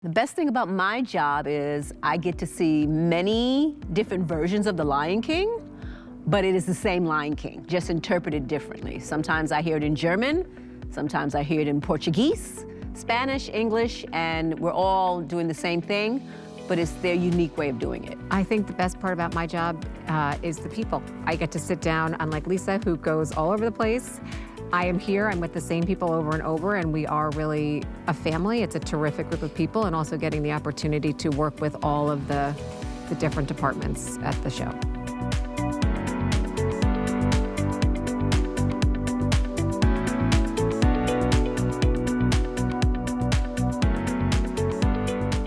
The best thing about my job is I get to see many different versions of the Lion King, but it is the same Lion King, just interpreted differently. Sometimes I hear it in German, sometimes I hear it in Portuguese, Spanish, English, and we're all doing the same thing, but it's their unique way of doing it. I think the best part about my job is the people. I get to sit down, unlike Lisa, who goes all over the place. I am here, I'm with the same people over and over, and we are really a family. It's a terrific group of people, and also getting the opportunity to work with all of the different departments at the show.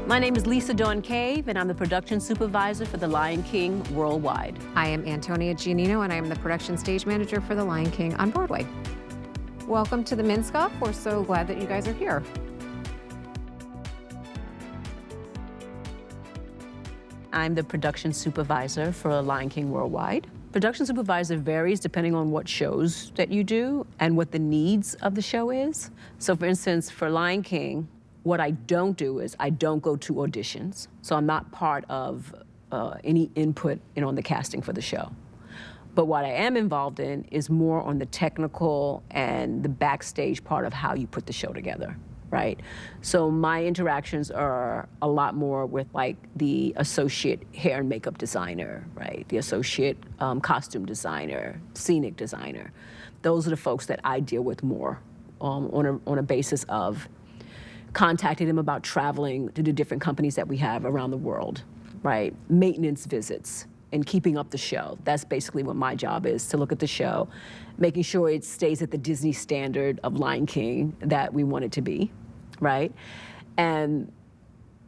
My name is Lisa Dawn Cave, and I'm the production supervisor for The Lion King Worldwide. I am Antonia Gianino, and I am the production stage manager for The Lion King on Broadway. Welcome to the Minskoff. We're so glad that you guys are here. I'm the production supervisor for Lion King Worldwide. Production supervisor varies depending on what shows that you do and what the needs of the show is. So for instance, for Lion King, what I don't do is I don't go to auditions. So I'm not part of any input on the casting for the show. But what I am involved in is more on the technical and the backstage part of how you put the show together, right? So my interactions are a lot more with like the associate hair and makeup designer, right? The associate costume designer, scenic designer. Those are the folks that I deal with more on a basis of contacting them about traveling to the different companies that we have around the world, right? Maintenance visits and keeping up the show. That's basically what my job is, to look at the show, making sure it stays at the Disney standard of Lion King that we want it to be, right? And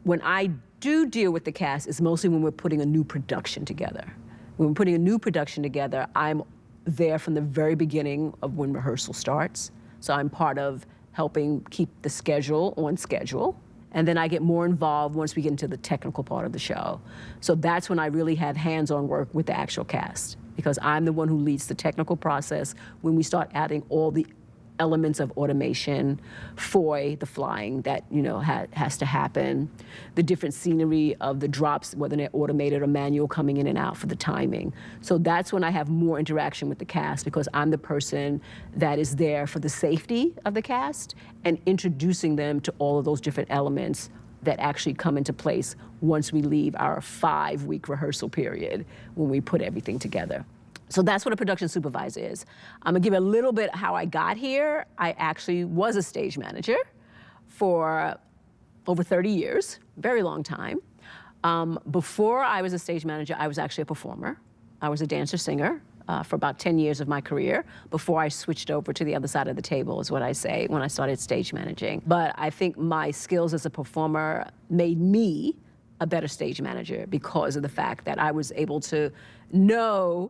when I do deal with the cast, it's mostly when we're putting a new production together. When we're putting a new production together, I'm there from the very beginning of when rehearsal starts. So I'm part of helping keep the schedule on schedule. And then I get more involved once we get into the technical part of the show. So that's when I really have hands-on work with the actual cast, because I'm the one who leads the technical process when we start adding all the elements of automation, the flying that has to happen, the different scenery of the drops, whether they're automated or manual coming in and out for the timing. So that's when I have more interaction with the cast, because I'm the person that is there for the safety of the cast and introducing them to all of those different elements that actually come into place once we leave our 5-week rehearsal period when we put everything together. So that's what a production supervisor is. I'm gonna give a little bit how I got here. I actually was a stage manager for over 30 years, very long time. Before I was a stage manager, I was actually a performer. I was a dancer-singer for about 10 years of my career before I switched over to the other side of the table, is what I say, when I started stage managing. But I think my skills as a performer made me a better stage manager because of the fact that I was able to know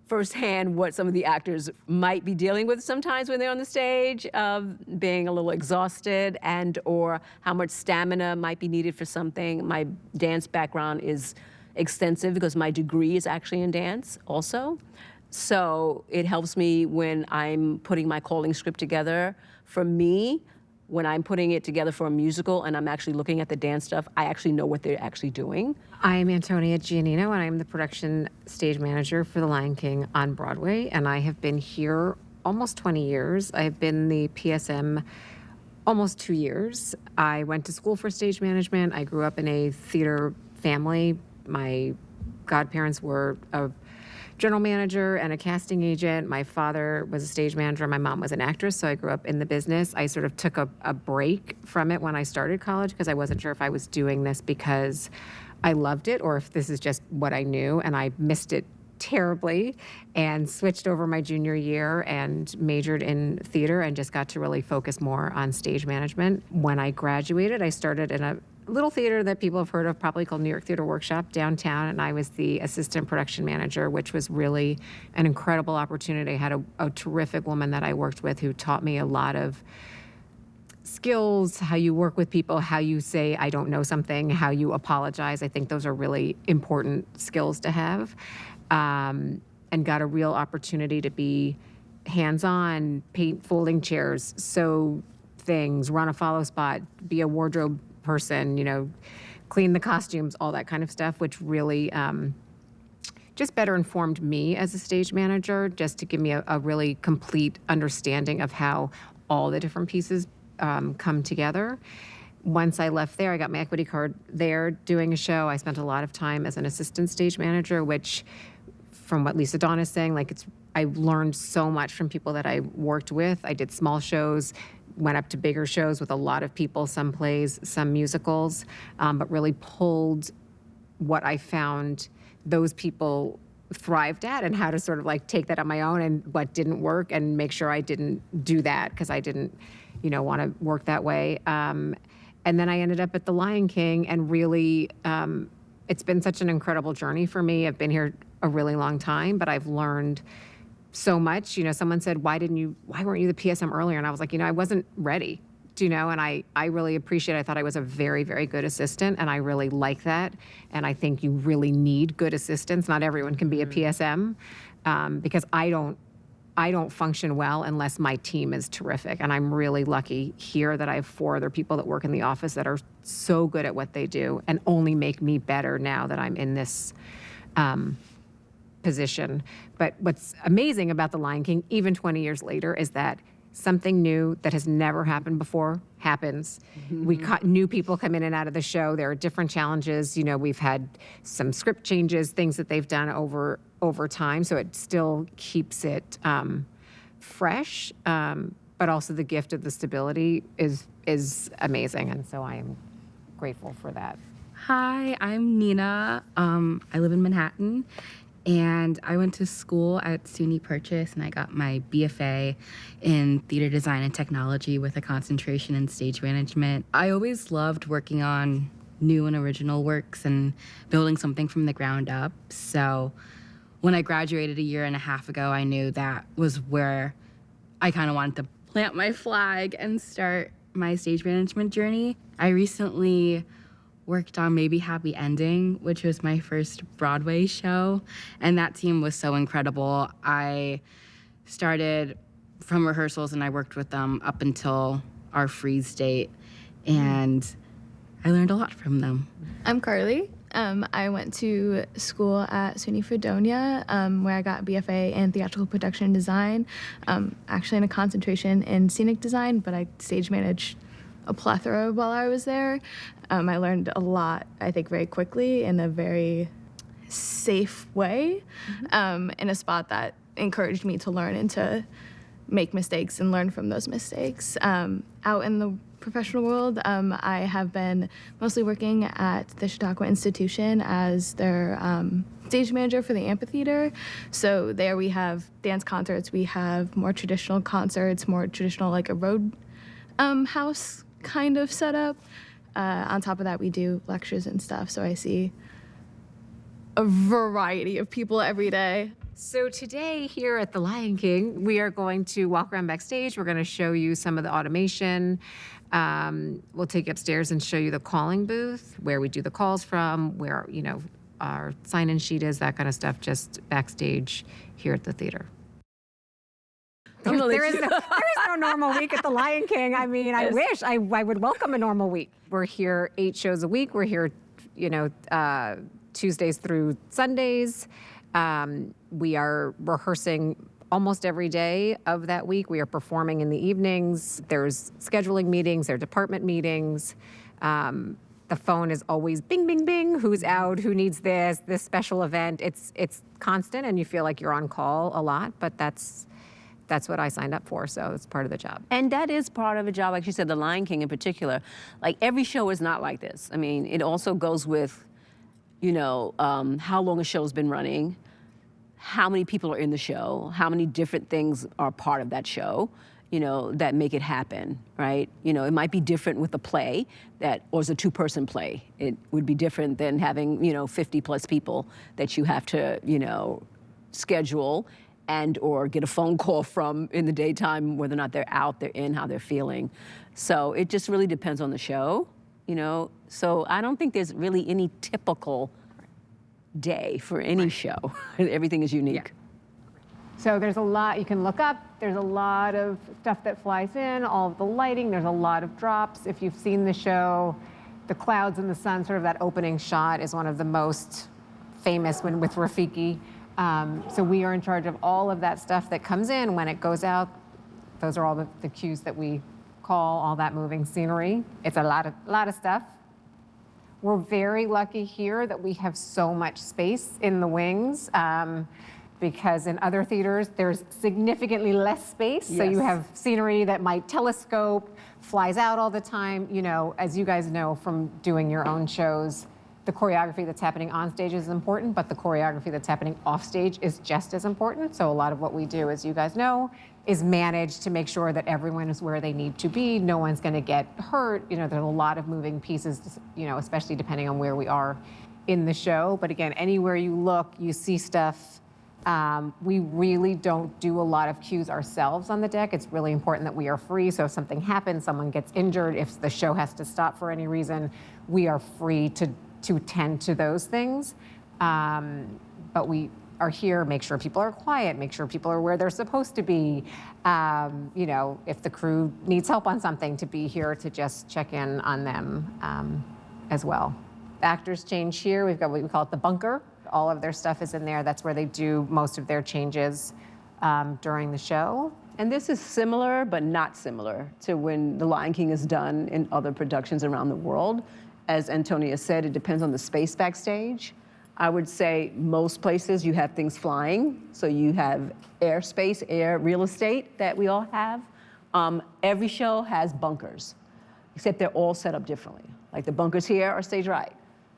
firsthand what some of the actors might be dealing with sometimes when they're on the stage, being a little exhausted or how much stamina might be needed for something. My dance background is extensive because my degree is actually in dance also. So it helps me when I'm putting my calling script together. For me, when I'm putting it together for a musical and I'm actually looking at the dance stuff, I actually know what they're actually doing. I'm Antonia Gianino, and I'm the production stage manager for The Lion King on Broadway, and I have been here almost 20 years. I've been the PSM almost 2 years. I went to school for stage management. I grew up in a theater family. My godparents were a general manager and a casting agent. My father was a stage manager, and my mom was an actress, so I grew up in the business. I sort of took a break from it when I started college because I wasn't sure if I was doing this because I loved it or if this is just what I knew, and I missed it terribly and switched over my junior year and majored in theater and just got to really focus more on stage management. When I graduated, I started in a little theater that people have heard of, probably called New York Theater Workshop downtown, and I was the assistant production manager, which was really an incredible opportunity. I had a terrific woman that I worked with who taught me a lot of skills, how you work with people, how you say, I don't know something, how you apologize. I think those are really important skills to have, and got a real opportunity to be hands-on, paint folding chairs, sew things, run a follow spot, be a wardrobe person, clean the costumes, all that kind of stuff, which really just better informed me as a stage manager, just to give me a really complete understanding of how all the different pieces come together. Once I left there, I got my equity card there doing a show. I spent a lot of time as an assistant stage manager, which, from what Lisa Dawn is saying, I learned so much from people that I worked with. I did small shows, went up to bigger shows with a lot of people, some plays, some musicals, but really pulled what I found those people thrived at and how to sort of take that on my own and what didn't work and make sure I didn't do that because I didn't, want to work that way. And then I ended up at The Lion King, and really, it's been such an incredible journey for me. I've been here a really long time, but I've learned so much. Someone said, why weren't you the PSM earlier? And I was like, I wasn't ready, and I really appreciate it. I thought I was a very, very good assistant, and I really like that. And I think you really need good assistants. Not everyone can be a PSM, because I don't function well unless my team is terrific. And I'm really lucky here that I have 4 other people that work in the office that are so good at what they do and only make me better now that I'm in this position. But what's amazing about The Lion King, even 20 years later, is that something new that has never happened before happens. We got new people come in and out of the show. There are different challenges. We've had some script changes, things that they've done over time, so it still keeps it fresh. But also the gift of the stability is amazing, and so I am grateful for that. Hi, I'm Nina. I live in Manhattan, and I went to school at SUNY Purchase, and I got my BFA in theater design and technology with a concentration in stage management. I always loved working on new and original works and building something from the ground up. So when I graduated a year and a half ago, I knew that was where I kind of wanted to plant my flag and start my stage management journey. I recently worked on Maybe Happy Ending, which was my first Broadway show, and that team was so incredible. I started from rehearsals and I worked with them up until our freeze date, and I learned a lot from them. I'm Karlie. I went to school at SUNY Fredonia, where I got BFA in theatrical production design, actually in a concentration in scenic design, but I stage managed a plethora while I was there. I learned a lot, I think, very quickly in a very safe way, in a spot that encouraged me to learn and to make mistakes and learn from those mistakes. Out in the professional world, I have been mostly working at the Chautauqua Institution as their stage manager for the amphitheater. So there we have dance concerts, we have more traditional concerts, more traditional like a road house kind of setup. On top of that, we do lectures and stuff, so I see a variety of people every day. So today here at The Lion King, we are going to walk around backstage. We're going to show you some of the automation. We'll take you upstairs and show you the calling booth, where we do the calls from, where, our sign-in sheet is, that kind of stuff, just backstage here at the theater. There is no normal week at The Lion King. I mean, I wish I would welcome a normal week. We're here 8 shows a week. We're here, Tuesdays through Sundays. We are rehearsing almost every day of that week. We are performing in the evenings. There's scheduling meetings, there are department meetings. The phone is always bing, bing, bing. Who's out? Who needs this special event? It's constant, and you feel like you're on call a lot, but that's what I signed up for, so it's part of the job. And that is part of the job, like you said, The Lion King in particular. Like, every show is not like this. I mean, it also goes with, how long a show's been running, how many people are in the show, how many different things are part of that show, that make it happen, right? It might be different with a play or it's a 2-person play. It would be different than having, 50 plus people that you have to, schedule and or get a phone call from in the daytime, whether or not they're out, they're in, how they're feeling. So it just really depends on the show, So I don't think there's really any typical day for any show. Everything is unique. Yeah. So there's a lot you can look up. There's a lot of stuff that flies in, all of the lighting. There's a lot of drops. If you've seen the show, the clouds and the sun, sort of that opening shot is one of the most famous when with Rafiki. So we are in charge of all of that stuff that comes in when it goes out. Those are all the cues that we call all that moving scenery. It's a lot of stuff. We're very lucky here that we have so much space in the wings because in other theaters, there's significantly less space. Yes. So you have scenery that might telescope, flies out all the time. You know, as you guys know from doing your own shows, the choreography that's happening on stage is important, but the choreography that's happening off stage is just as important. So a lot of what we do, as you guys know, is manage to make sure that everyone is where they need to be. No one's going to get hurt. You know, there's a lot of moving pieces, you know, especially depending on where we are in the show. But again, anywhere you look, you see stuff. We really don't do a lot of cues ourselves on the deck. It's really important that we are free. So if something happens, someone gets injured, if the show has to stop for any reason, we are free to tend to those things. But we are here, make sure people are quiet, make sure people are where they're supposed to be. You know, if the crew needs help on something, to be here to just check in on them as well. The actors change here. We've got what we call it the bunker. All of their stuff is in there. That's where they do most of their changes during the show. And this is similar, but not similar to when The Lion King is done in other productions around the world. As Antonia said, it depends on the space backstage. I would say most places you have things flying. So you have airspace, air, real estate that we all have. Every show has bunkers, except they're all set up differently. Like the bunkers here are stage right.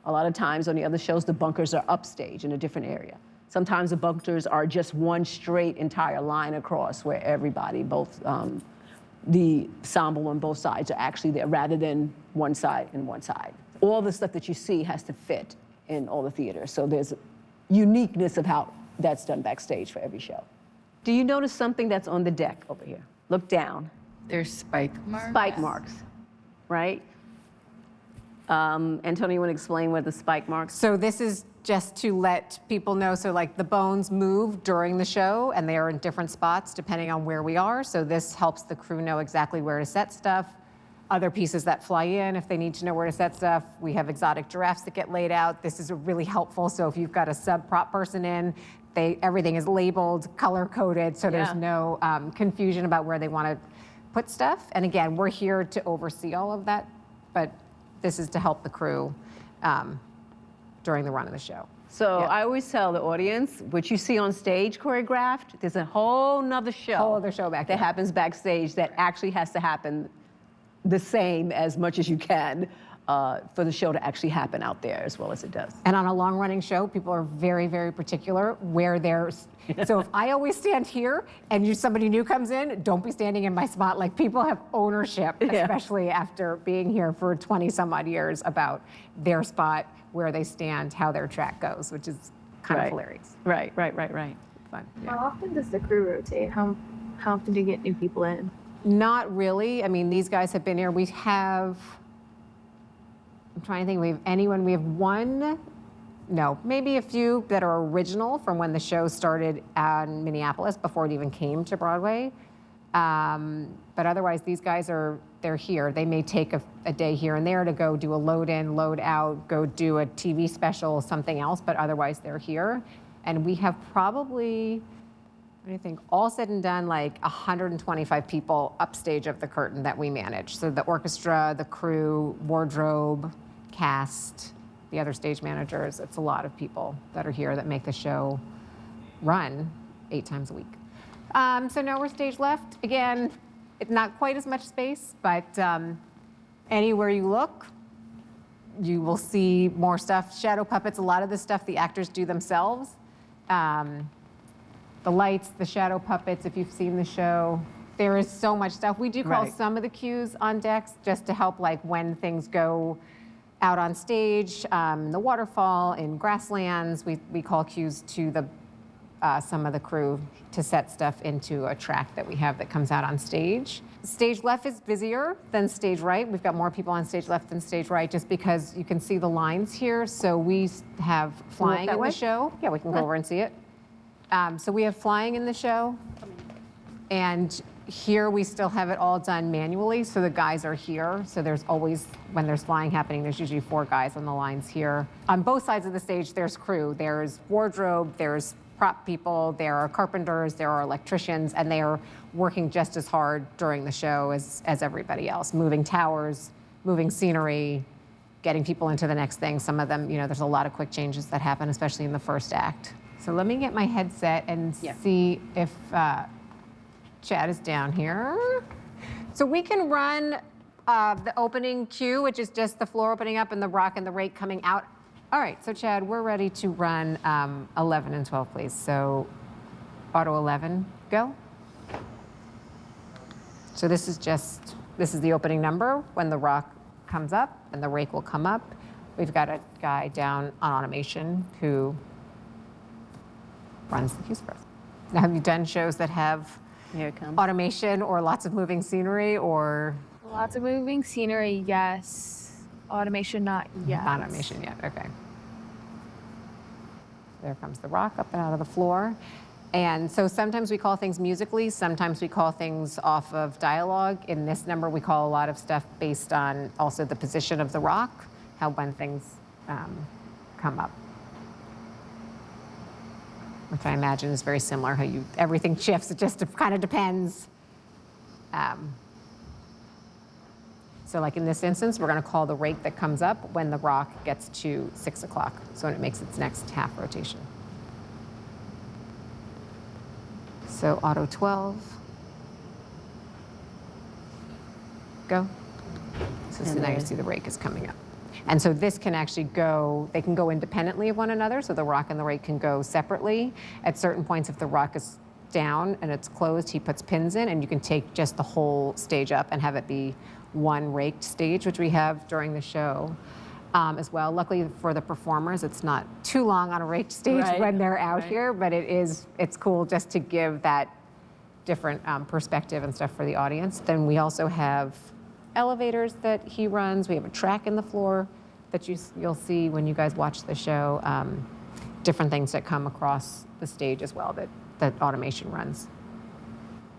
A lot of times on the other shows, the bunkers are upstage in a different area. Sometimes the bunkers are just one straight entire line across where everybody, both the ensemble on both sides are actually there rather than one side and one side. All the stuff that you see has to fit in all the theaters. So there's uniqueness of how that's done backstage for every show. Do you notice something that's on the deck over here? Look down. There's spike marks. Spike marks, right? Antonia, you want to explain what the spike marks? So this is just to let people know, so like the bones move during the show and they are in different spots depending on where we are. So this helps the crew know exactly where to set stuff. Other pieces that fly in, if they need to know where to set stuff. We have exotic giraffes that get laid out. This is really helpful. So if you've got a sub prop person in, everything is labeled, color coded, so there's no confusion about where they want to put stuff. And again, we're here to oversee all of that, but this is to help the crew during the run of the show. So I always tell the audience, what you see on stage choreographed, there's a whole nother show. Whole other show back that there. happens backstage that actually has to happen the same as much as you can for the show to actually happen out there as well as it does. And on a long-running show, people are very, very particular where there's. So if I always stand here and somebody new comes in, don't be standing in my spot. Like people have ownership, especially after being here for 20 some odd years, about their spot, where they stand, how their track goes, which is kind of hilarious. Right. Fun. How often does the crew rotate? How often do you get new people in? Not really. I mean, these guys have been here. We have, I'm trying to think, we have one, no, maybe a few that are original from when the show started in Minneapolis before it even came to Broadway. But otherwise, these guys they're here. They may take a day here and there to go do a load in, load out, go do a TV special, something else, but otherwise they're here. And we have probably, I think, all said and done, like 125 people upstage of the curtain that we manage. So the orchestra, the crew, wardrobe, cast, the other stage managers. It's a lot of people that are here that make the show run 8 times a week. So now we're stage left. Again, it's not quite as much space, but anywhere you look, you will see more stuff. Shadow puppets, a lot of the stuff the actors do themselves. The lights, the shadow puppets, if you've seen the show, there is so much stuff. We do call some of the cues on decks just to help, like when things go out on stage, the waterfall, in grasslands, we call cues to some of the crew to set stuff into a track that we have that comes out on stage. Stage left is busier than stage right. We've got more people on stage left than stage right just because you can see the lines here. So we have flying in the show. Yeah, we can go over and see it. So we have flying in the show, and here we still have it all done manually, so the guys are here. So there's always, when there's flying happening, there's usually 4 guys on the lines here. On both sides of the stage, there's crew. There's wardrobe, there's prop people, there are carpenters, there are electricians, and they are working just as hard during the show as everybody else, moving towers, moving scenery, getting people into the next thing. Some of them, you know, there's a lot of quick changes that happen, especially in the first act. So let me get my headset and see if Chad is down here. So we can run the opening cue, which is just the floor opening up and the rock and the rake coming out. All right, so Chad, we're ready to run 11 and 12, please. So auto 11, go. So this is the opening number when the rock comes up and the rake will come up. We've got a guy down on automation who runs the cues for us. Now, have you done shows that have Here it comes. automation or lots of moving scenery or? Lots of moving scenery, yes. Automation, not yet. Not automation yet, okay. There comes the rock up and out of the floor. And so sometimes we call things musically, sometimes we call things off of dialogue. In this number, we call a lot of stuff based on also the position of the rock, when things come up. Which I imagine is very similar, how everything shifts, it just kind of depends. So like in this instance, we're gonna call the rake that comes up when the rock gets to 6 o'clock, so when it makes its next half rotation. So auto 12, go. So now you see the rake is coming up. And so this can actually go, they can go independently of one another, so the rock and the rake can go separately. At certain points, if the rock is down and it's closed, he puts pins in, and you can take just the whole stage up and have it be one raked stage, which we have during the show as well. Luckily for the performers, it's not too long on a raked stage when they're out here, but it's cool just to give that different perspective and stuff for the audience. Then we also have elevators that he runs. We have a track in the floor that you'll see when you guys watch the show. Different things that come across the stage as well that automation runs.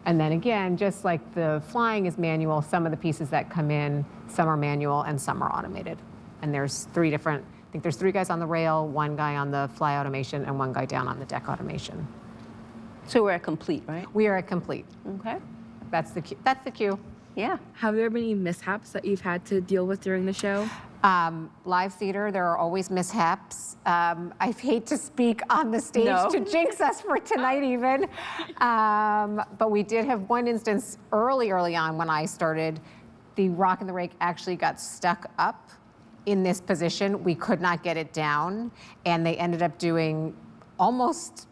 And then again, just like the flying is manual, some of the pieces that come in, some are manual and some are automated. And there's 3 different, I think there's 3 guys on the rail, 1 guy on the fly automation, and 1 guy down on the deck automation. So we're at complete, right? We are at complete. Okay. That's the cue. Yeah. Have there been any mishaps that you've had to deal with during the show? Live theater, there are always mishaps. I hate to speak on the stage to jinx us for tonight even. But we did have one instance early on when I started. The rock and the rake actually got stuck up in this position. We could not get it down, and they ended up doing almost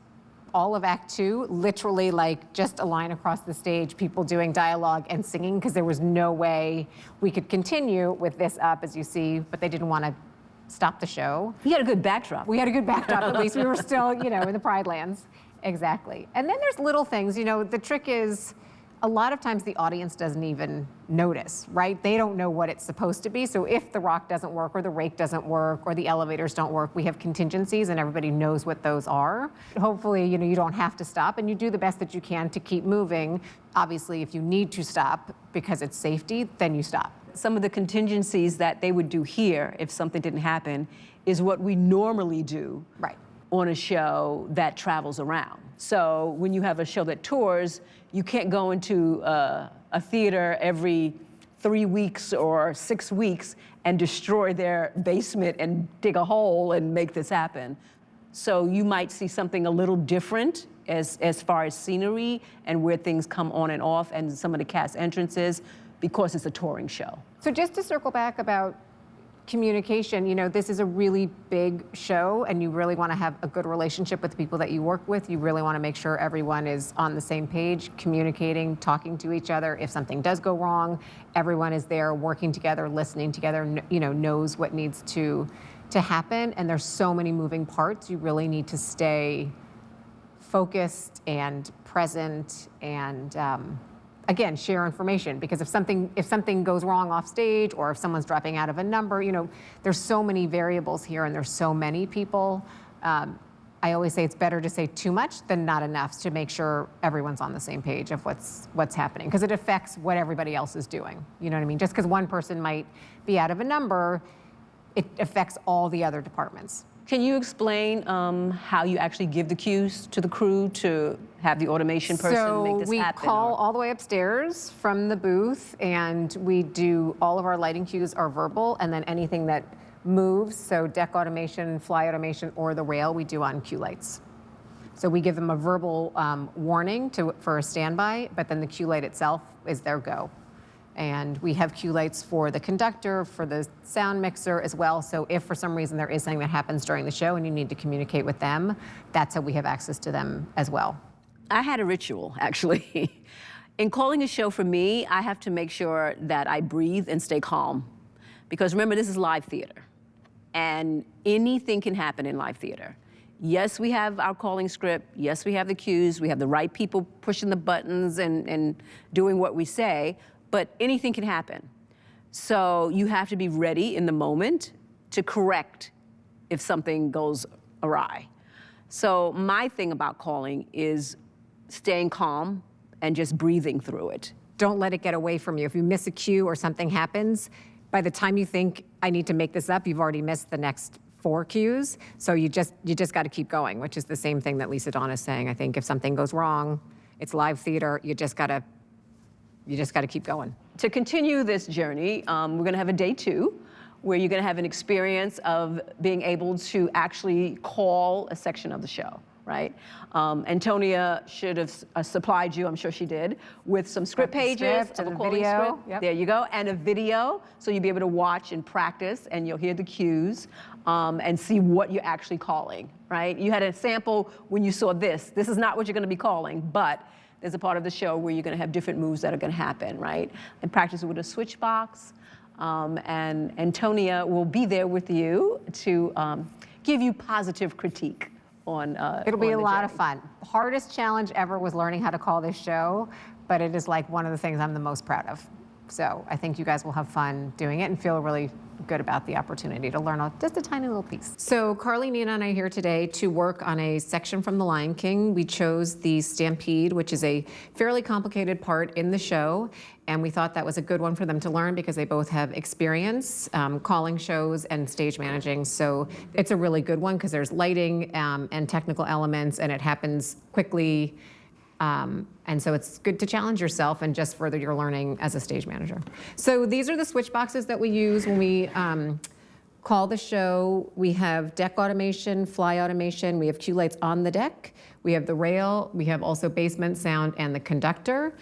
all of Act 2, literally like just a line across the stage, people doing dialogue and singing, because there was no way we could continue with this up, as you see, but they didn't want to stop the show. You had a good backdrop. We had a good backdrop, at least we were still, you know, in the Pride Lands. Exactly. And then there's little things, you know, the trick is a lot of times the audience doesn't even notice, right? They don't know what it's supposed to be. So if the rock doesn't work or the rake doesn't work or the elevators don't work, we have contingencies and everybody knows what those are. Hopefully, you know, you don't have to stop and you do the best that you can to keep moving. Obviously, if you need to stop because it's safety, then you stop. Some of the contingencies that they would do here if something didn't happen is what we normally do on a show that travels around. So when you have a show that tours, you can't go into a theater every 3 weeks or 6 weeks and destroy their basement and dig a hole and make this happen. So you might see something a little different as far as scenery and where things come on and off and some of the cast entrances because it's a touring show. So just to circle back about communication, you know, this is a really big show and you really want to have a good relationship with the people that you work with. You really want to make sure everyone is on the same page, communicating, talking to each other. If something does go wrong, everyone is there working together, listening together, you know, knows what needs to happen. And there's so many moving parts. You really need to stay focused and present and again, share information, because if something goes wrong off stage or if someone's dropping out of a number, you know, there's so many variables here and there's so many people. I always say it's better to say too much than not enough to make sure everyone's on the same page of what's happening, because it affects what everybody else is doing. You know what I mean? Just because one person might be out of a number, it affects all the other departments. Can you explain how you actually give the cues to the crew to have the automation person make this happen? So we call all the way upstairs from the booth, and we do all of our lighting cues are verbal, and then anything that moves, so deck automation, fly automation, or the rail, we do on cue lights. So we give them a verbal warning for a standby, but then the cue light itself is their go. And we have cue lights for the conductor, for the sound mixer as well. So if for some reason there is something that happens during the show and you need to communicate with them, that's how we have access to them as well. I had a ritual, actually. In calling a show for me, I have to make sure that I breathe and stay calm. Because remember, this is live theater. And anything can happen in live theater. Yes, we have our calling script. Yes, we have the cues. We have the right people pushing the buttons and doing what we say. But anything can happen. So you have to be ready in the moment to correct if something goes awry. So my thing about calling is staying calm and just breathing through it. Don't let it get away from you. If you miss a cue or something happens, by the time you think, I need to make this up, you've already missed the next 4 cues. So you just got to keep going, which is the same thing that Lisa Dawn is saying. I think if something goes wrong, it's live theater, you just got to keep going. To continue this journey, we're going to have a day 2, where you're going to have an experience of being able to actually call a section of the show, right? Antonia should have supplied you, I'm sure she did, with some script pages and of a calling video. script. Yep. There you go, and a video, so you'll be able to watch and practice, and you'll hear the cues and see what you're actually calling, right? You had a sample when you saw this. This is not what you're going to be calling, but there's a part of the show where you're going to have different moves that are going to happen, right? And practice it with a switch box. And Antonia will be there with you to give you positive critique on It'll be a lot journey. of fun. Hardest challenge ever was learning how to call this show, but it is like one of the things I'm the most proud of. So I think you guys will have fun doing it and feel really good about the opportunity to learn just a tiny little piece. So Karlie, Nina, and I are here today to work on a section from The Lion King. We chose the Stampede, which is a fairly complicated part in the show, and we thought that was a good one for them to learn because they both have experience calling shows and stage managing. So it's a really good one because there's lighting and technical elements, and it happens quickly. And so it's good to challenge yourself and just further your learning as a stage manager. So these are the switch boxes that we use when we call the show. We have deck automation, fly automation, we have cue lights on the deck, we have the rail, we have also basement sound and the conductor.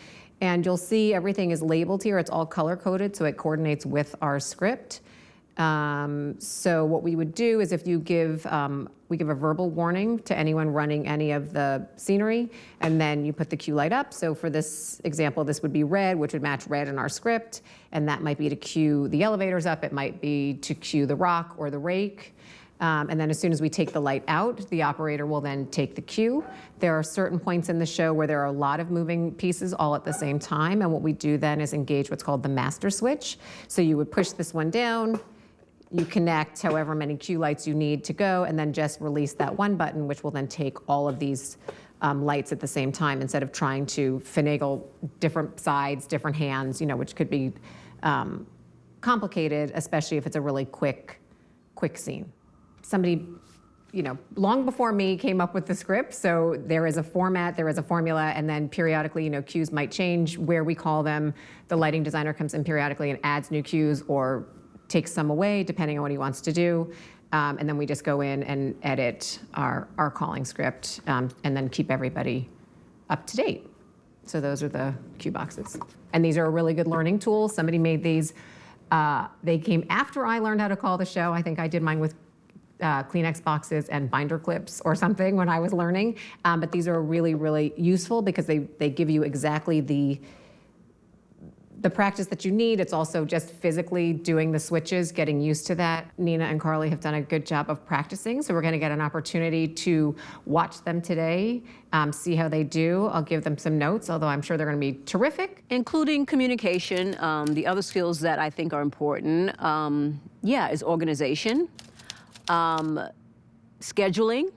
And you'll see everything is labeled here. It's all color coded, so it coordinates with our script. So what we would do is if you give, we give a verbal warning to anyone running any of the scenery, and then you put the cue light up. So for this example, this would be red, which would match red in our script, and that might be to cue the elevators up, it might be to cue the rock or the rake. And then as soon as we take the light out, the operator will then take the cue. There are certain points in the show where there are a lot of moving pieces all at the same time, and what we do then is engage what's called the master switch. So you would push this one down, you connect however many cue lights you need to go, and then just release that one button, which will then take all of these lights at the same time instead of trying to finagle different sides, different hands, which could be complicated, especially if it's a really quick scene. Somebody, long before me came up with the script, so there is a format, there is a formula, and then periodically, cues might change where we call them. The lighting designer comes in periodically and adds new cues or takes some away depending on what he wants to do. And then we just go in and edit our calling script and then keep everybody up to date. So those are the cue boxes. And these are a really good learning tool. Somebody made these. They came after I learned how to call the show. I think I did mine with Kleenex boxes and binder clips or something when I was learning. But these are really, really useful because they give you exactly the practice that you need. It's also just physically doing the switches, getting used to that. Nina and Karlie have done a good job of practicing, so we're going to get an opportunity to watch them today, see how they do. I'll give them some notes, although I'm sure they're going to be terrific. Including communication, the other skills that I think are important, is organization, scheduling,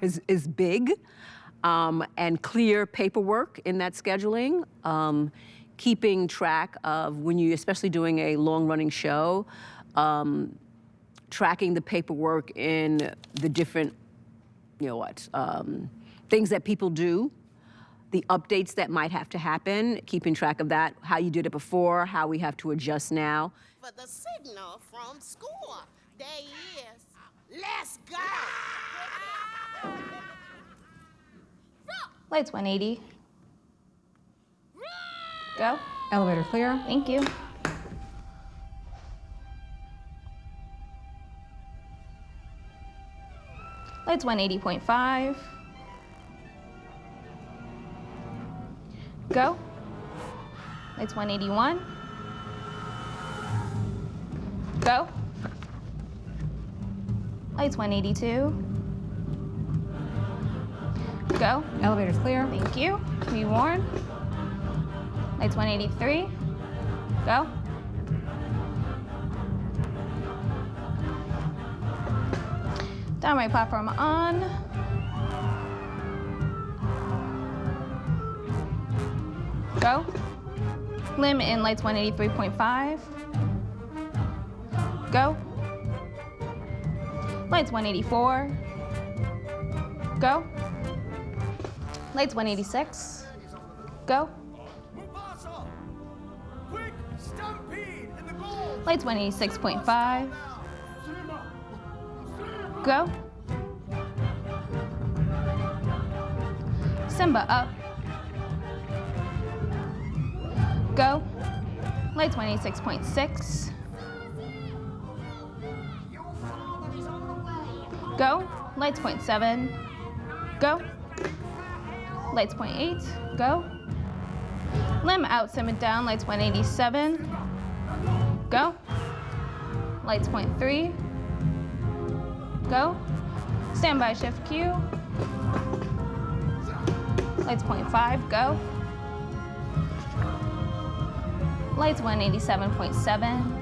is big, and clear paperwork in that scheduling. Keeping track of when you, especially doing a long-running show, tracking the paperwork in the different, things that people do, the updates that might have to happen, keeping track of that, how you did it before, how we have to adjust now. For the signal from school, there is. Let's go! Lights 180. Go. Elevator clear. Thank you. Lights 180.5. Go. Lights 181. Go. Lights 182. Go. Elevator's clear. Thank you. Be warned. Lights 183. Go. Downright platform on. Go. Limb in lights 183.5. Go. Lights 184. Go. Lights 186. Go. Quick, Stampede in the goal. Lights 186.5. Go. Simba up. Go. Lights 186.6. Go. Lights 0.7. Go. Lights 0.8. Go. Limb out, Simba down. Lights 187. Go. Lights 0.3. Go. Standby shift Q. Lights 0.5. Go. Lights 187.7.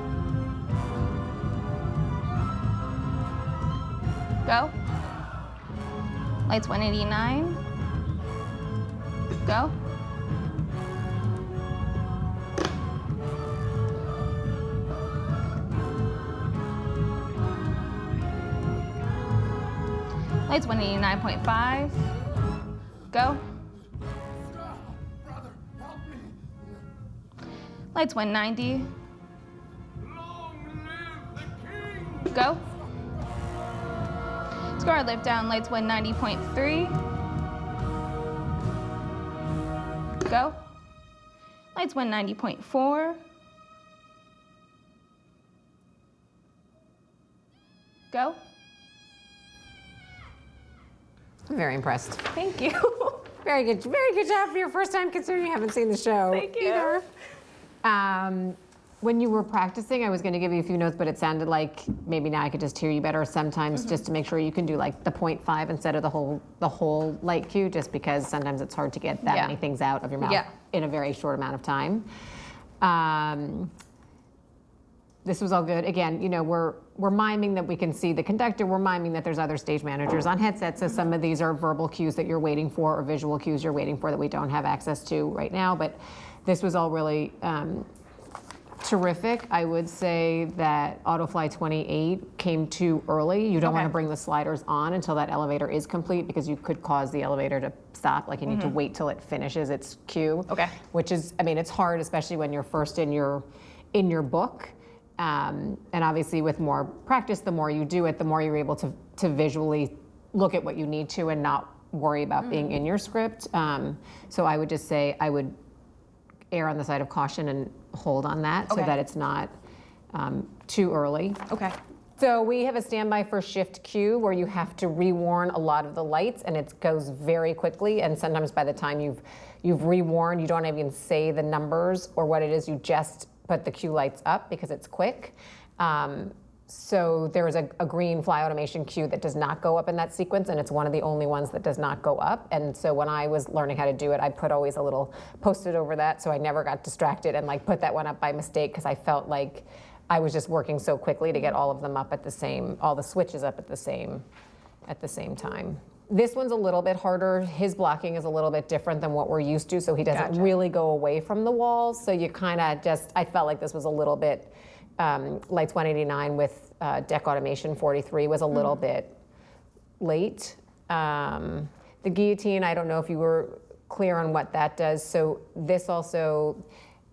Go. Lights 189. Go. Lights 189.5. Go. Brother, help me. Lights 190. Long live the king. Go. Scar lift down, lights 190.3. Go. Lights 190.4. Go. I'm very impressed. Thank you. Very good job for your first time, considering you haven't seen the show. Thank you. Either. When you were practicing, I was going to give you a few notes, but it sounded like maybe now I could just hear you better. Sometimes just to make sure you can do like the 0.5 instead of the whole light cue, just because sometimes it's hard to get that many things out of your mouth in a very short amount of time. This was all good. Again, we're miming that we can see the conductor. We're miming that there's other stage managers on headsets. So some of these are verbal cues that you're waiting for, or visual cues you're waiting for that we don't have access to right now. But this was all really terrific. I would say that Autofly 28 came too early. You don't want to bring the sliders on until that elevator is complete, because you could cause the elevator to stop. Like you need to wait till it finishes its cue. Okay. Which is, it's hard, especially when you're first in your book. And obviously with more practice, the more you do it, the more you're able to visually look at what you need to and not worry about being in your script. So I would just say I would err on the side of caution and hold on that so that it's not too early. Okay. So we have a standby for shift Q where you have to rewarn a lot of the lights, and it goes very quickly. And sometimes by the time you've rewarned, you don't even say the numbers or what it is. You just put the Q lights up because it's quick. So there is a green fly automation cue that does not go up in that sequence, and it's one of the only ones that does not go up. And so when I was learning how to do it, I put always a little post-it over that so I never got distracted and put that one up by mistake, because I felt like I was just working so quickly to get all of them up at the same, all the switches up at the same at the same time. This one's a little bit harder. His blocking is a little bit different than what we're used to, so he doesn't really go away from the walls. So you kind of just, I felt like this was a little bit, Lights 189 with Deck Automation 43 was a little bit late. The guillotine, I don't know if you were clear on what that does. So this also,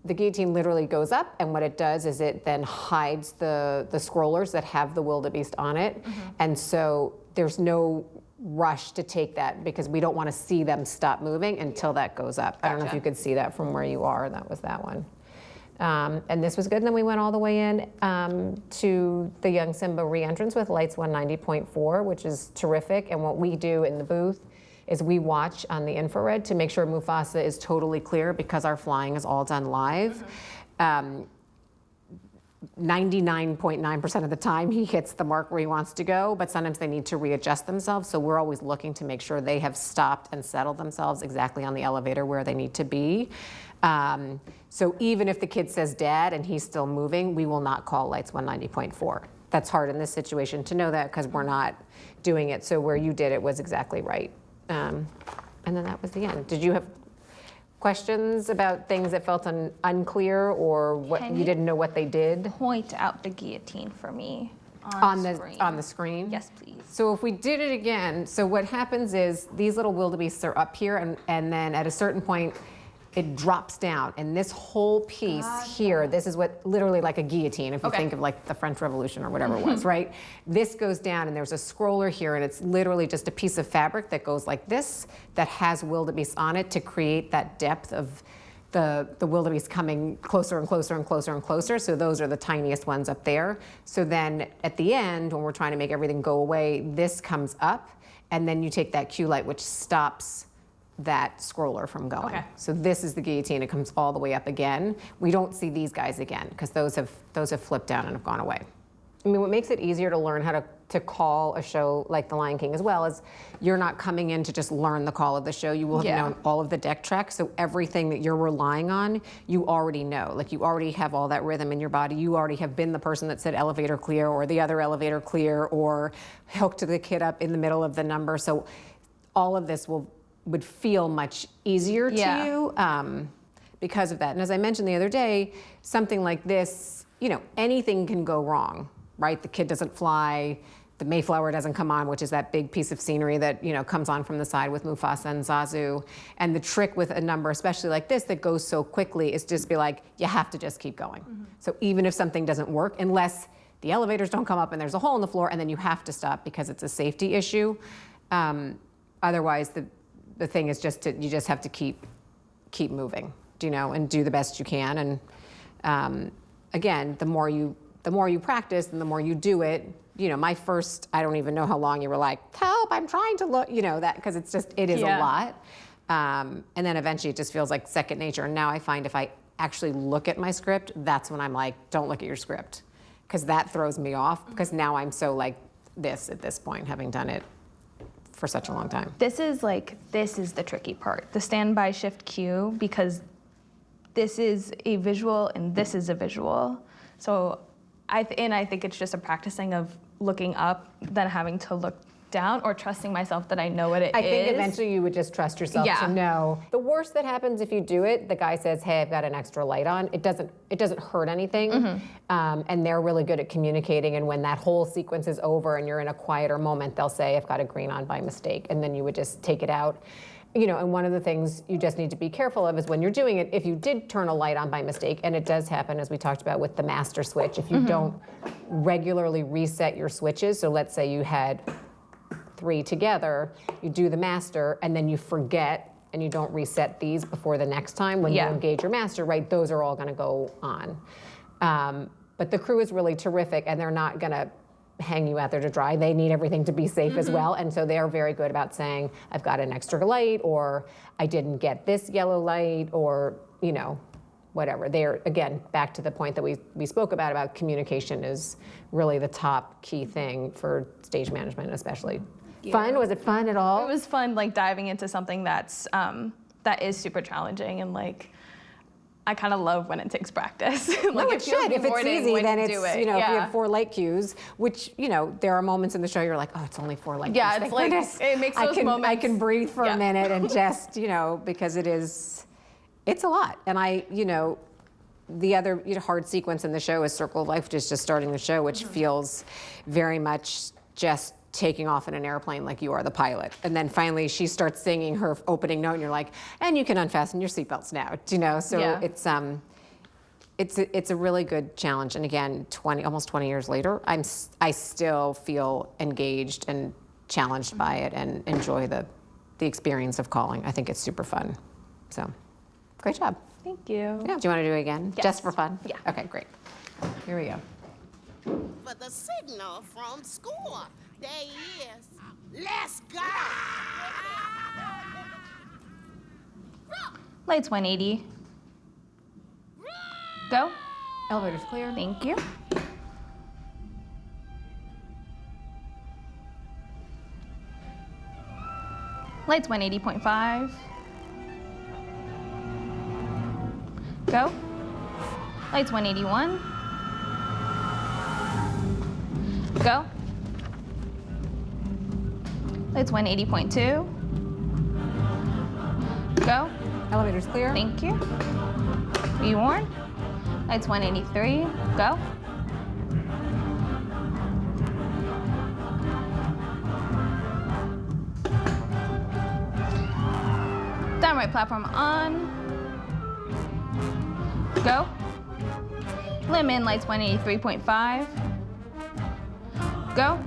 the guillotine literally goes up, and what it does is it then hides the scrollers that have the wildebeest on it. And so there's no rush to take that because we don't want to see them stop moving until that goes up. I don't know if you could see that from where you are. That was that one. And this was good. And then we went all the way in to the Young Simba re-entrance with Lights 190.4, which is terrific. And what we do in the booth is we watch on the infrared to make sure Mufasa is totally clear because our flying is all done live. 99.9% of the time he hits the mark where he wants to go, but sometimes they need to readjust themselves. So we're always looking to make sure they have stopped and settled themselves exactly on the elevator where they need to be. So even if the kid says dad and he's still moving, we will not call Lights 190.4. That's hard in this situation to know that because we're not doing it. So where you did it was exactly right. And then that was the end. Did you have questions about things that felt unclear or what you didn't know what they did? Point out the guillotine for me On screen. the screen? Yes, please. So if we did it again, so what happens is these little wildebeests are up here and then at a certain point it drops down, and this whole piece here, this is what literally like a guillotine, if you think of like the French Revolution or whatever it was, right? This goes down and there's a scroller here, and it's literally just a piece of fabric that goes like this that has wildebeest on it to create that depth of the wildebeest coming closer and closer and closer and closer. So those are the tiniest ones up there. So then at the end, when we're trying to make everything go away, this comes up, and then you take that cue light, which stops that scroller from going. So this is the guillotine. It comes all the way up again. We don't see these guys again because those have flipped down and have gone away. I mean, what makes it easier to learn how to call a show like The Lion King as well is you're not coming in to just learn the call of the show. You will have known all of the deck tracks. So everything that you're relying on, you already know. Like you already have all that rhythm in your body. You already have been the person that said elevator clear or the other elevator clear or hooked the kid up in the middle of the number. So all of this would feel much easier to you because of that. And as I mentioned the other day, something like this, anything can go wrong, right? The kid doesn't fly, the Mayflower doesn't come on, which is that big piece of scenery that, comes on from the side with Mufasa and Zazu. And the trick with a number, especially like this, that goes so quickly is just be like, you have to just keep going. So even if something doesn't work, unless the elevators don't come up and there's a hole in the floor and then you have to stop because it's a safety issue. Otherwise, the thing is you just have to keep moving, and do the best you can. And again, the more you practice and the more you do it, my first, I don't even know how long you were like, help, I'm trying to look, that, because it is a lot. And then eventually it just feels like second nature. And now I find if I actually look at my script, that's when I'm like, don't look at your script, because that throws me off, because now I'm so like this at this point, having done it for such a long time. This is the tricky part, the standby shift cue, because this is a visual and this is a visual. So I think it's just a practicing of looking up, then having to look down, or trusting myself that I know what it is. I think eventually you would just trust yourself to know. The worst that happens if you do it, the guy says, hey, I've got an extra light on. It doesn't hurt anything. And they're really good at communicating. And when that whole sequence is over and you're in a quieter moment, they'll say, I've got a green on by mistake. And then you would just take it out. And one of the things you just need to be careful of is when you're doing it, if you did turn a light on by mistake, and it does happen, as we talked about with the master switch, if you don't regularly reset your switches, so let's say you had 3 together, you do the master, and then you forget and you don't reset these before the next time when you engage your master, right? Those are all gonna go on. But the crew is really terrific, and they're not gonna hang you out there to dry. They need everything to be safe as well, and so they're very good about saying, I've got an extra light, or I didn't get this yellow light, or whatever. They're, again, back to the point that we spoke about communication is really the top key thing for stage management, especially. Fun? Was it fun at all? It was fun, like diving into something that is super challenging, and like I kind of love when it takes practice. No, like it should. If it's easy, then it's, do it. you know, if you Yeah. have 4 light cues, which, you know, there are moments in the show you're like, oh, it's only 4 light Yeah, cues. it's Thank like, goodness. it makes those I moments- can breathe for Yeah. a minute and just, you know, because it's a lot. And you know, the other hard sequence in the show is Circle of Life, which is just starting the show, which feels very much just taking off in an airplane like you are the pilot. And then finally she starts singing her opening note and you're like, and you can unfasten your seatbelts now, you know? So Yeah. it's a really good challenge. And again, almost 20 years later, I still feel engaged and challenged by it and enjoy the experience of calling. I think it's super fun. So, great job. Thank you. Yeah, do you want to do it again? Yes. Just for fun? Yeah. Okay, great. Here we go. For the signal from school. There is. Let's go. Lights 180. Go. Elevator's clear. Thank you. Lights 180.5. Go. Lights 181. Go. Lights 180.2. Go. Elevator's clear. Thank you. Be warned. Lights 183. Go. Down right platform on. Go. Lemon, lights 183.5. Go.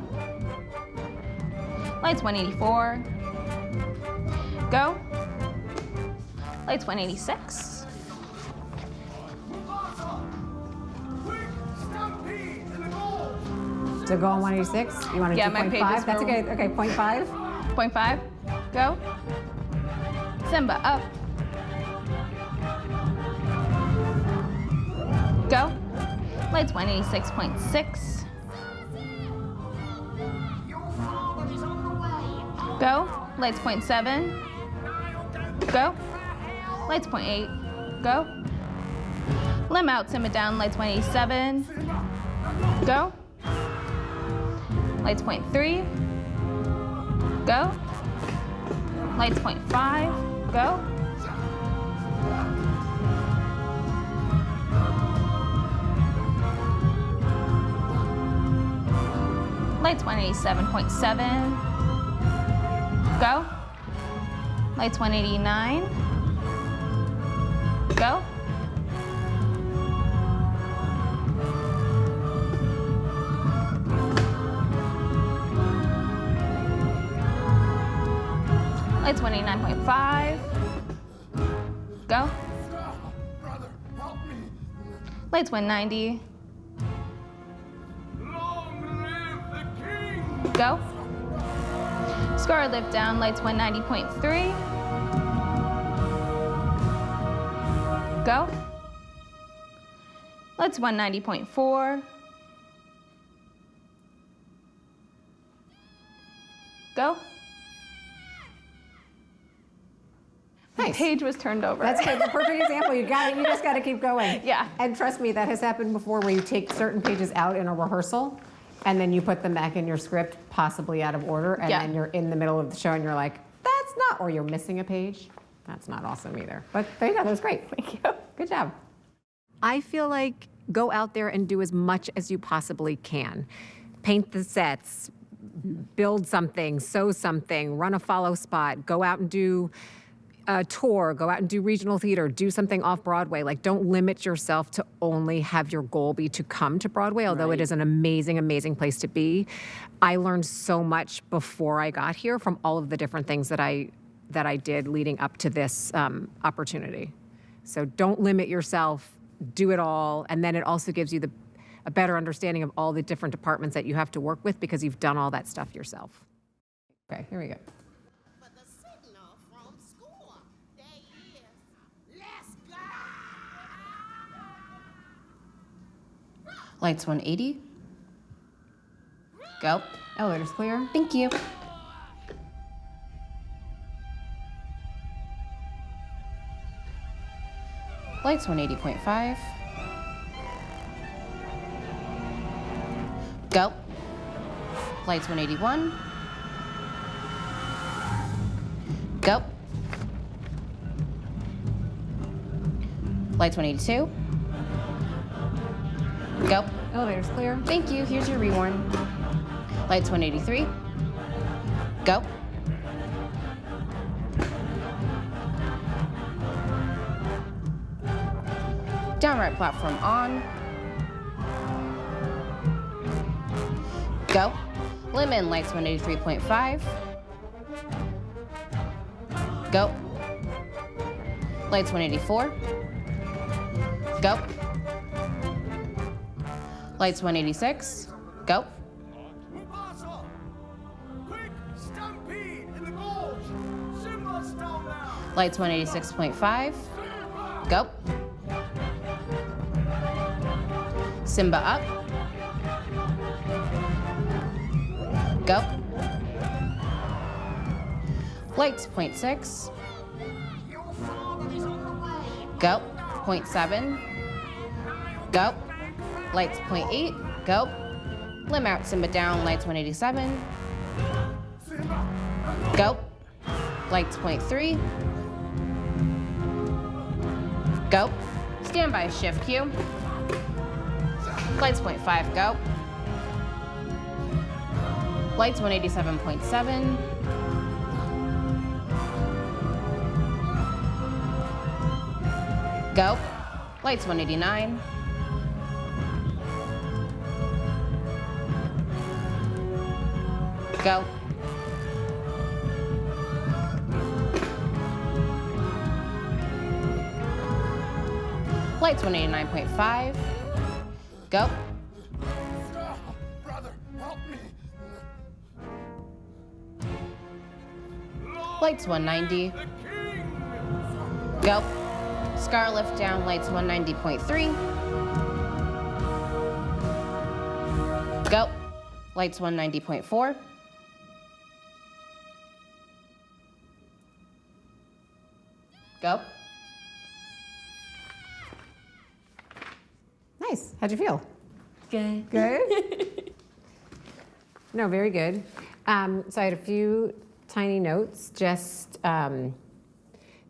Lights 184. Go. Lights 186. Quick, Stampede in the goal. So go on 186. You want to Yeah, do my 0.5? page is That's for- okay. Okay, 0.5. 0.5. Go. Simba, up. Go. Lights 186.6. Your father is on the way. Go. Lights 0.7. Go. Lights 0.8. Go. Limb out, Simba down, lights 187. Go. Lights 0.3. Go. Lights 0.5. Go. Lights 187.7. Go. Lights 189. Go. Lights 189.5. Go. Brother, help me. Lights 190. Long live the king. Go. Scar lift down, lights 190.3. Go. Lights 190.4. Go. Nice. Page was turned over. That's good. The perfect example. You got it. You just got to keep going. Yeah. And trust me, that has happened before where you take certain pages out in a rehearsal and then you put them back in your script, possibly out of order, and Yeah. then you're in the middle of the show and you're like, that's not, or you're missing a page. That's not awesome either. But there you go. That was great. Thank you. Good job. I feel like go out there and do as much as you possibly can. Paint the sets, build something, sew something, run a follow spot, go out and do a tour, go out and do regional theater, do something off Broadway. Like, don't limit yourself to only have your goal be to come to Broadway, although it is an amazing, amazing place to be. I learned so much before I got here from all of the different things that I did leading up to this opportunity. So don't limit yourself, do it all, and then it also gives you a better understanding of all the different departments that you have to work with because you've done all that stuff yourself. Okay, here we go. For the signal from school. There is. Let's go. Lights 180. Go. Elevator's clear. Thank you. Lights 180.5. Go. Lights 181. Go. Lights 182. Go. Elevator's clear. Thank you. Here's your rewarn. Lights 183. Go. Downright platform on. Go. Lemon, lights 183.5. Go. Lights 184. Go. Lights 186. Go. Mufasa! Quick! Stampede in the gorge! Simba's down now! Lights 186.5. Go. Simba up. Go. Lights 0.6. Go. 0.7. Go. Lights 0.8. Go. Limb out, Simba down, lights 187. Go. Lights 0.3. Go. Standby shift cue. Lights 0.5, go. Lights 187.7. Go. Lights 189. Go. Lights 189.5. Go. Brother, help me! Lights 190. The king! Go. Scar lift down, lights 190.3. Go. Lights 190.4. Go. Nice. How'd you feel? Good. Good? No, very good. So I had a few tiny notes. Just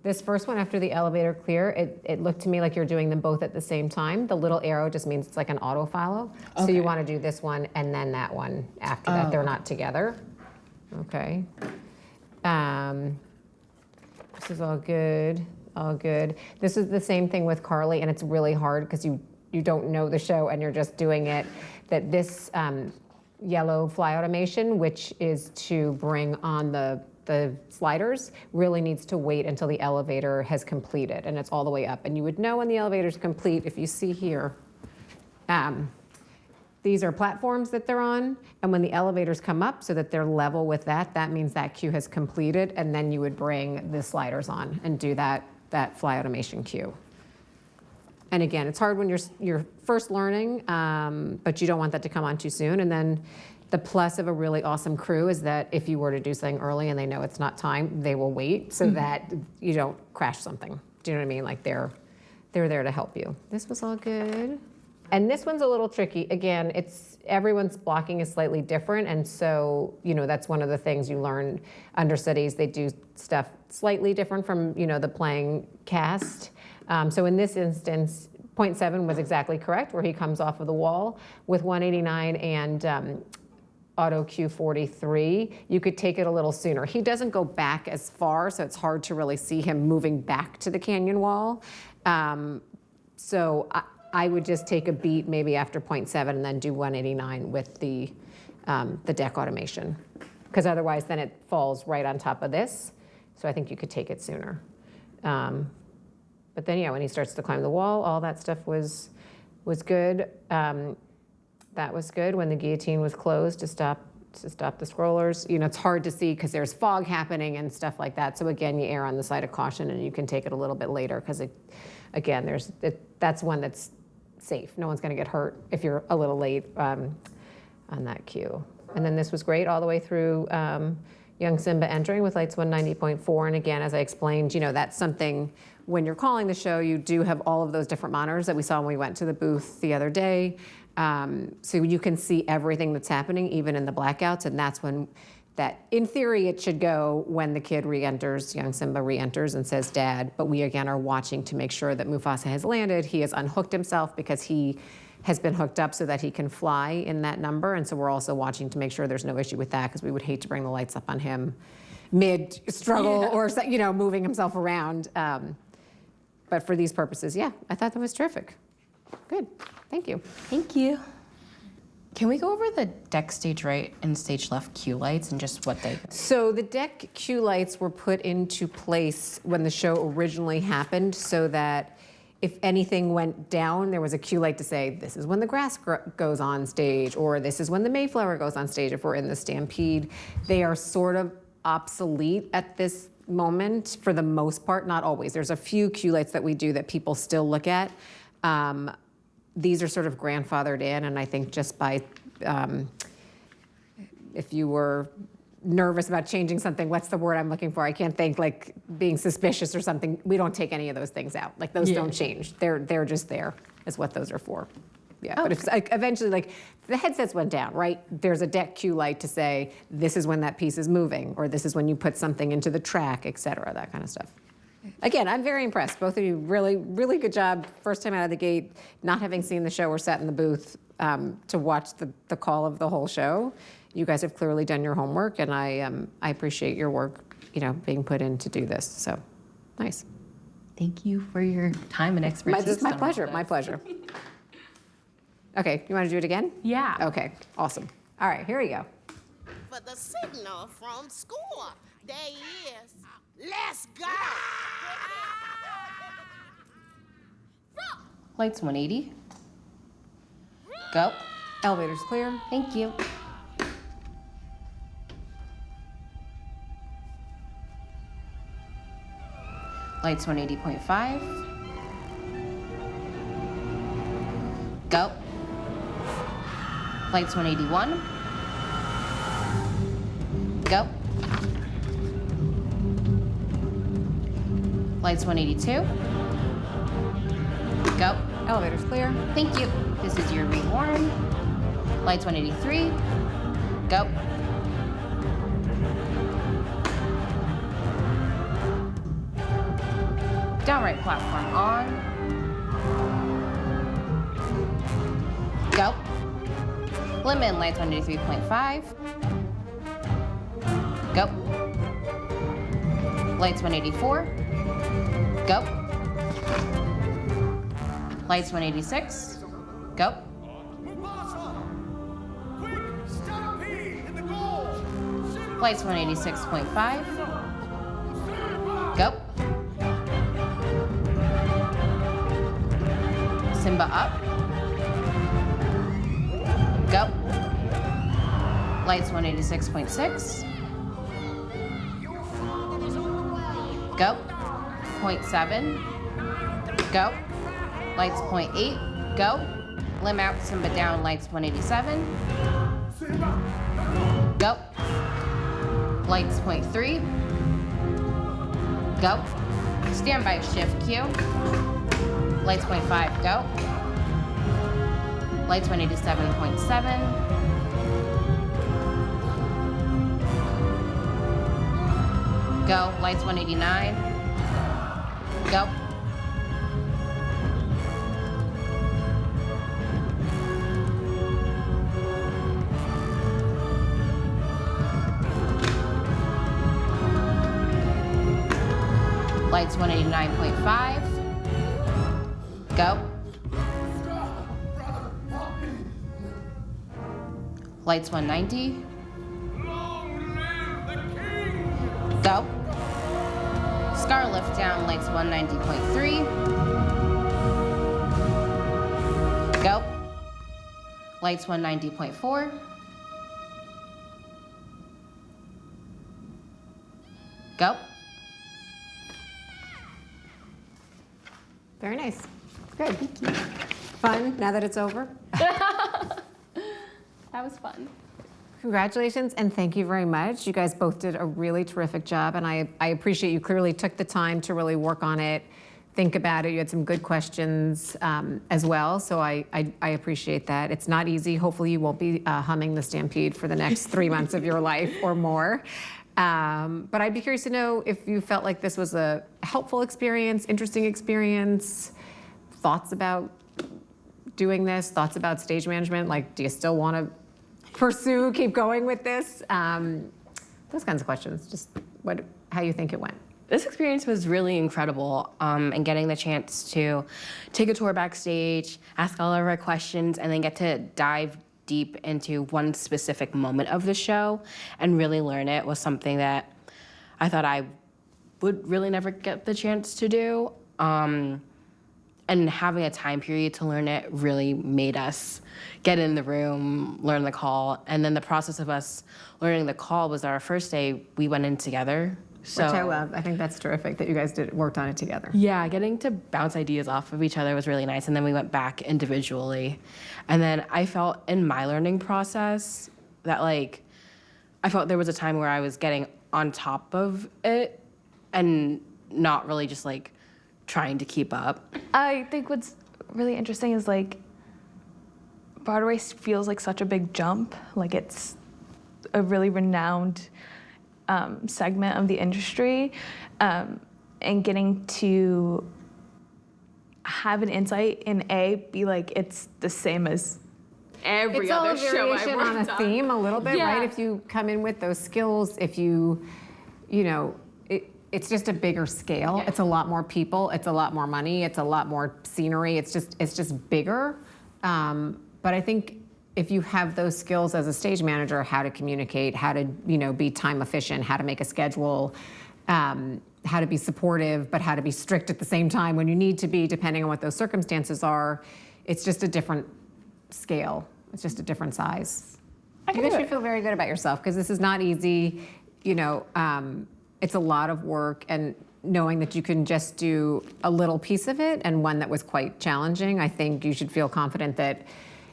this first one after the elevator clear, it looked to me like you're doing them both at the same time. The little arrow just means it's like an auto follow. So Okay. you want to do this one and then that one after that. They're not together. Okay. This is all good. All good. This is the same thing with Karlie, and it's really hard because you don't know the show and you're just doing it. That this yellow fly automation, which is to bring on the sliders, really needs to wait until the elevator has completed and it's all the way up. And you would know when the elevator's complete if you see here. These are platforms that they're on, and when the elevators come up so that they're level with that, that means that queue has completed, and then you would bring the sliders on and do that fly automation queue. And again, it's hard when you're first learning, but you don't want that to come on too soon. And then the plus of a really awesome crew is that if you were to do something early and they know it's not time, they will wait so that you don't crash something. Do you know what I mean? Like they're there to help you. This was all good. And this one's a little tricky. Again, everyone's blocking is slightly different, and so that's one of the things you learn understudies. They do stuff slightly different from the playing cast. So in this instance, 0.7 was exactly correct, where he comes off of the wall. With 189 and auto Q43, you could take it a little sooner. He doesn't go back as far, so it's hard to really see him moving back to the canyon wall. So I would just take a beat maybe after 0.7 and then do 189 with the deck automation, because otherwise then it falls right on top of this. So I think you could take it sooner. But then, when he starts to climb the wall, all that stuff was good. That was good when the guillotine was closed to stop the scrollers. It's hard to see because there's fog happening and stuff like that. So again, you err on the side of caution, and you can take it a little bit later because again, that's one that's safe. No one's going to get hurt if you're a little late on that cue. And then this was great all the way through. young Simba entering with lights 190.4. And again, as I explained, you know, that's something, when you're calling the show, you do have all of those different monitors that we saw when we went to the booth the other day. So you can see everything that's happening, even in the blackouts, and that's when that, in theory, it should go when the kid re-enters, young Simba re-enters and says, Dad, but we again are watching to make sure that Mufasa has landed. He has unhooked himself because he has been hooked up so that he can fly in that number, and so we're also watching to make sure there's no issue with that, because we would hate to bring the lights up on him mid-struggle or, you know, moving himself around. But for these purposes, yeah, I thought that was terrific. Good, thank you. Thank you. Can we go over the deck stage right and stage left cue lights and just what they... So the deck cue lights were put into place when the show originally happened so that if anything went down, there was a cue light to say, this is when the grass goes on stage, or this is when the Mayflower goes on stage if we're in the Stampede. They are sort of obsolete at this moment for the most part, not always. There's a few cue lights that we do that people still look at. These are sort of grandfathered in, and I think just by, if you were nervous about changing something, what's the word I'm looking for? I can't think, like being suspicious or something. We don't take any of those things out. Like those don't change. They're just there, is what those are for. Yeah, but if like, eventually, like the headsets went down, right? There's a deck cue light to say, this is when that piece is moving, or this is when you put something into the track, et cetera, that kind of stuff. Again, I'm very impressed. Both of you, really, really good job. First time out of the gate, not having seen the show or sat in the booth to watch the call of the whole show. You guys have clearly done your homework, and I appreciate your work, you know, being put in to do this. So, nice. Thank you for your time and expertise. My pleasure. My pleasure. Okay, you want to do it again? Yeah. Okay, awesome. All right, here we go. For the signal from school, there is. Let's go! Lights 180. Go. Elevator's clear. Thank you. Lights 180.5. Go. Lights 181. Go. Lights 182. Go. Elevator's clear. Thank you. This is your rewarn. Lights 183. Go. Downright platform on. Go. Lemon, lights 183.5. Go. Lights 184. Go. Lights 186. Go. Mufasa! Quick! Stampede in the gorge! Simba Lights 186.5. Go. Simba up. Go. Lights 186.6. Go. 0.7. Go. Lights 0.8. Go. Limb out, Simba down, lights 187. Go. Lights 0.3. Go. Standby shift Q. Lights 0.5. Go. Lights 187.7. Go. Lights 189. Go. Lights 189.5. Go. Lights 190. Long live the king! Go. Scar lift down, lights 190.3. Go. Lights 190.4. Go. Very nice. Good. Thank you. Fun now that it's over? That was fun. Congratulations and thank you very much. You guys both did a really terrific job, and I appreciate you clearly took the time to really work on it, think about it. You had some good questions as well, so I appreciate that. It's not easy. Hopefully you won't be humming the Stampede for the next 3 months of your life or more. But I'd be curious to know if you felt like this was a helpful experience, interesting experience, thoughts about doing this, thoughts about stage management. Like, do you still want to pursue, keep going with this? Those kinds of questions, just how you think it went. This experience was really incredible, and getting the chance to take a tour backstage, ask all of our questions, and then get to dive deep into one specific moment of the show and really learn it was something that I thought I would really never get the chance to do. And having a time period to learn it really made us get in the room, learn the call, and then the process of us learning the call was our first day we went in together. So, which I love. I think that's terrific that you guys worked on it together. Yeah, getting to bounce ideas off of each other was really nice, and then we went back individually. And then I felt in my learning process that I felt there was a time where I was getting on top of it and not really just trying to keep up. I think what's really interesting is Broadway feels like such a big jump. It's a really renowned segment of the industry, and getting to have an insight in be it's the same as every other show I've worked on. It's all a variation on a theme a little bit, right? If you come in with those skills, if you know, it's just a bigger scale. Yeah. It's a lot more people. It's a lot more money. It's a lot more scenery. It's just bigger. But I think if you have those skills as a stage manager, how to communicate, how to be time efficient, how to make a schedule, how to be supportive, but how to be strict at the same time when you need to be, depending on what those circumstances are, it's just a different scale. It's just a different size. You guys should feel very good about yourself because this is not easy. It's a lot of work, and knowing that you can just do a little piece of it and one that was quite challenging, I think you should feel confident that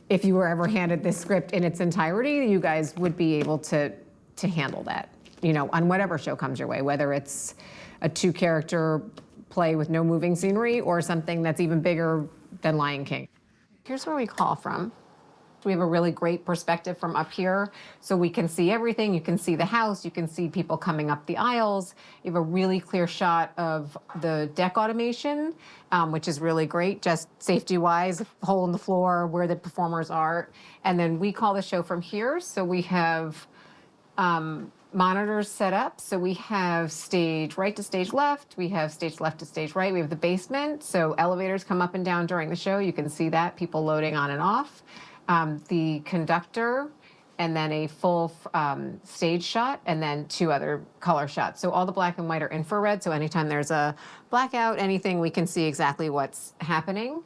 if you were ever handed this script in its entirety, you guys would be able to handle that, on whatever show comes your way, whether it's a 2-character play with no moving scenery or something that's even bigger than Lion King. Here's where we call from. We have a really great perspective from up here, so we can see everything. You can see the house, you can see people coming up the aisles. You have a really clear shot of the deck automation, which is really great, just safety-wise, hole in the floor, where the performers are. And then we call the show from here, so we have monitors set up. So we have stage right to stage left, we have stage left to stage right, we have the basement, so elevators come up and down during the show. You can see that, people loading on and off. The conductor, and then a full stage shot, and then 2 other color shots. So all the black and white are infrared, so anytime there's a blackout, anything, we can see exactly what's happening.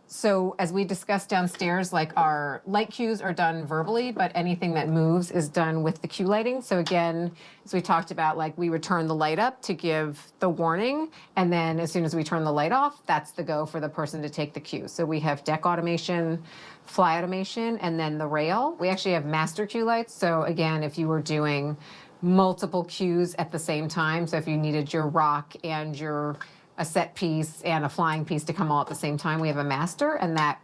So as we discussed downstairs, our light cues are done verbally, but anything that moves is done with the cue lighting. So again, as we talked about, we would turn the light up to give the warning, and then as soon as we turn the light off, that's the go for the person to take the cue. So we have deck automation, fly automation, and then the rail. We actually have master cue lights. So again, if you were doing multiple cues at the same time, so if you needed your rock and a set piece and a flying piece to come all at the same time, we have a master, and that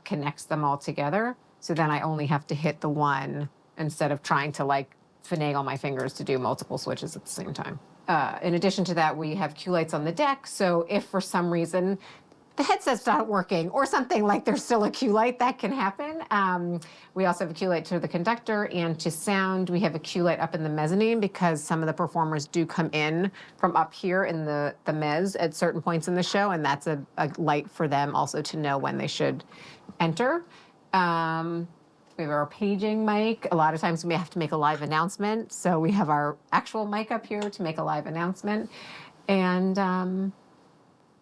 connects them all together. So then I only have to hit the one instead of trying to finagle my fingers to do multiple switches at the same time. In addition to that, we have cue lights on the deck. So if for some reason the headset's not working or something, there's still a cue light, that can happen. We also have a cue light to the conductor, and to sound, we have a cue light up in the mezzanine because some of the performers do come in from up here in the mezz at certain points in the show, and that's a light for them also to know when they should enter. We have our paging mic. A lot of times we have to make a live announcement, so we have our actual mic up here to make a live announcement. And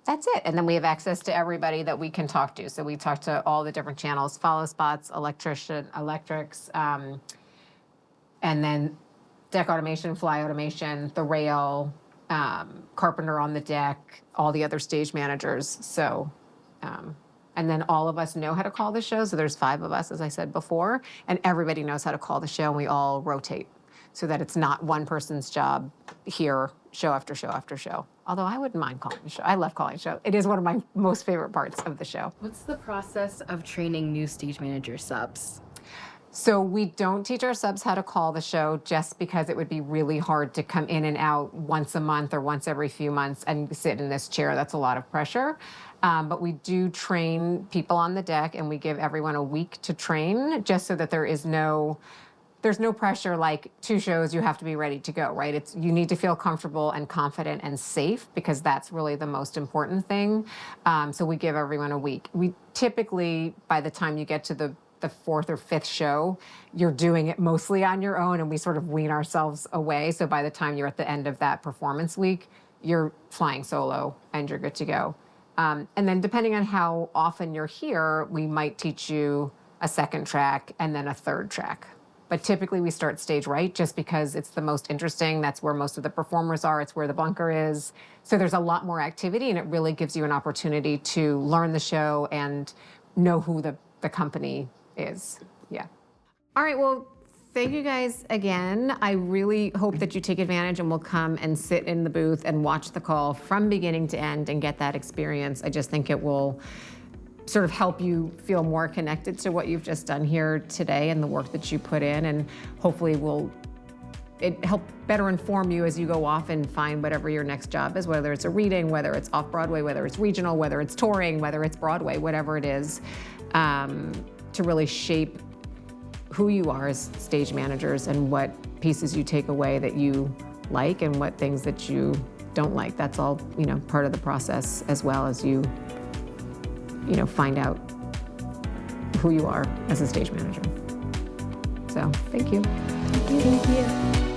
that's it. And then we have access to everybody that we can talk to. So we talk to all the different channels, follow spots, electrics, and then deck automation, fly automation, the rail, carpenter on the deck, all the other stage managers. So And then all of us know how to call the show. So there's 5 of us, as I said before, and everybody knows how to call the show, and we all rotate so that it's not one person's job here, show after show after show. Although I wouldn't mind calling the show. I love calling the show. It is one of my most favorite parts of the show. What's the process of training new stage manager subs? So we don't teach our subs how to call the show just because it would be really hard to come in and out once a month or once every few months and sit in this chair. That's a lot of pressure. But we do train people on the deck, and we give everyone a week to train just so that there's no pressure like 2 shows, you have to be ready to go, right? You need to feel comfortable and confident and safe, because that's really the most important thing. So we give everyone a week. We typically, by the time you get to the 4th or 5th show, you're doing it mostly on your own, and we sort of wean ourselves away. So by the time you're at the end of that performance week, you're flying solo and you're good to go. And then depending on how often you're here, we might teach you a 2nd track and then a 3rd track. But typically we start stage right just because it's the most interesting. That's where most of the performers are. It's where the bunker is. So there's a lot more activity, and it really gives you an opportunity to learn the show and know who the company is. Yeah. All right, well, thank you guys again. I really hope that you take advantage and will come and sit in the booth and watch the call from beginning to end and get that experience. I just think it will sort of help you feel more connected to what you've just done here today and the work that you put in, and hopefully it help better inform you as you go off and find whatever your next job is, whether it's a reading, whether it's off-Broadway, whether it's regional, whether it's touring, whether it's Broadway, whatever it is, to really shape who you are as stage managers and what pieces you take away that you like and what things that you don't like. That's all, part of the process, as well as you find out who you are as a stage manager. So, thank you. Thank you.